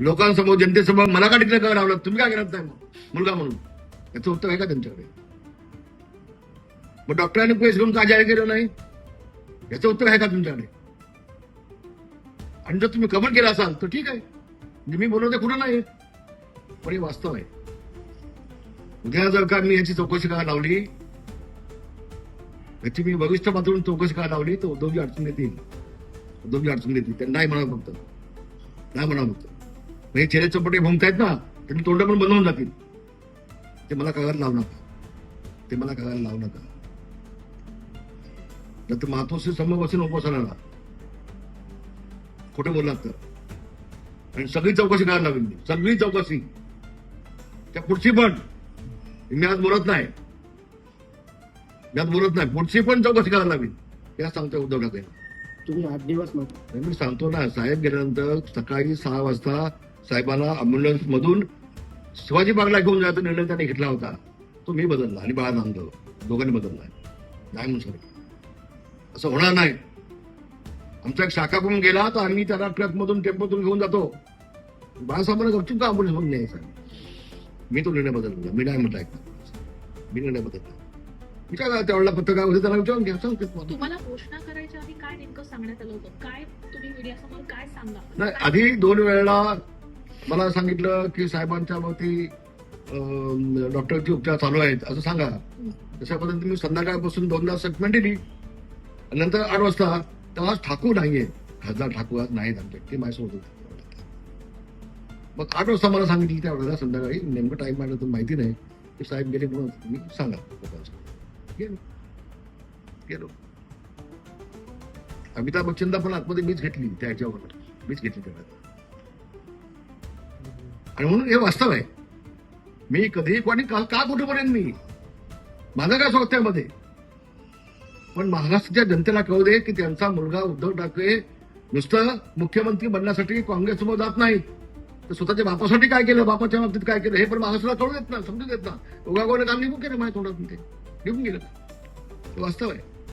लोकांसमोर जनतेसमोर मला का डिक्लेअर करावं लावलं, तुम्ही काय करत नाही मुलगा म्हणून, याचं उत्तर आहे का त्यांच्याकडे? मग डॉक्टरांनी पैसे घेऊन का जाहीर केलं नाही, याचं उत्तर आहे का तुमच्याकडे? आणि जर तुम्ही कमेंट केला असाल तर ठीक आहे, म्हणजे मी बोलवते कुठं नाही, पण हे वास्तव आहे. उद्या जर का मी याची चौकशी करायला लावली, याची मी वरिष्ठ पातळीवरून चौकशी करायला लावली, तर उद्धवजी अडचण येतील, उद्धवजी अडचण येतील. त्यांना नाही म्हणा, फक्त नाही म्हणा, फक्त हे चेहरे चपटे भोंगतायत ना, त्यांनी तोंड पण बंद होऊन जातील. ते मला करायला लावू नका, ते मला करायला लावू नका. तर मातोश्री समोर बसून उपोषणाला खोटं बोललात तर, आणि सगळी चौकशी करायला लागेल, सगळी चौकशी, त्या पुढची पण. मी आज बोलत नाही, पुढची पण चौकशी करायला लागेल, या सांगतो उद्धव ठाकरे. तुम्ही 8 दिवस मी सांगतो ना, साहेब गेल्यानंतर सकाळी 6 वाजता साहेबांना अँब्युलन्स मधून शिवाजी बागला घेऊन जायचा निर्णय त्यांनी घेतला होता, तो मी बदलला आणि बाळा नामदेव दोघांनी बदलला. नाही म्हणून सर, असं होणार नाही. आमचा एक शाखा पण गेला तर आम्ही त्याला ट्रकमधून टेम्पोतून घेऊन जातो. बाळासाहेबांना गपचूप का अँब्युलन्स म्हणून न्यायचा, मी तो निर्णय बदलला. मी नाही म्हटलं मी निर्णय बदलला. मी काय त्यावेळेला पत्रकार होते, त्याला विचारून घ्या, सांगते तुम्हाला घोषणा करायच्या आधी काय नेमकं सांगण्यात आलं होतं, काय तुम्ही मीडियासमोर काय सांगा? नाही, आधी 2 वेळेला मला सांगितलं की साहेबांच्या वरती डॉक्टरचे उपचार चालू आहेत असं सांगा. तशा पद्धतीने मी संध्याकाळपासून 2दा स्टेटमेंट दिली. नंतर 8 वाजता तेव्हा ठाकूर नाहीये, खासदार ठाकूर आज नाहीत आमचे, ते माझ्यासोबत होते. मग 8 वाजता मला सांगितलं त्यावेळेला संध्याकाळी, नेमकं टाईम मला तर माहिती नाही, की साहेब गेले म्हणून तुम्ही सांगा लोकांचं. गेलो. अमिताभ बच्चनला पण आतमध्ये मीच घेतली, त्याच्यावर मीच घेतली त्याला. आणि म्हणून हे वास्तव आहे. मी कधी कोणी का कुठे पडेन, मी माझं काय स्वागत त्यामध्ये, पण महाराष्ट्राच्या जनतेला कळू दे की त्यांचा मुलगा उद्धव ठाकरे नुसतं मुख्यमंत्री बनण्यासाठी काँग्रेससमोर जात नाहीत, तर स्वतःच्या बापासाठी काय केलं, बापाच्या बाबतीत काय केलं, हे पण महाराष्ट्राला कळू देत ना, समजून देत ना. उगागोने काम निघून केलं माझ्या तोंडातून, ते निघून गेलं. वास्तव आहे.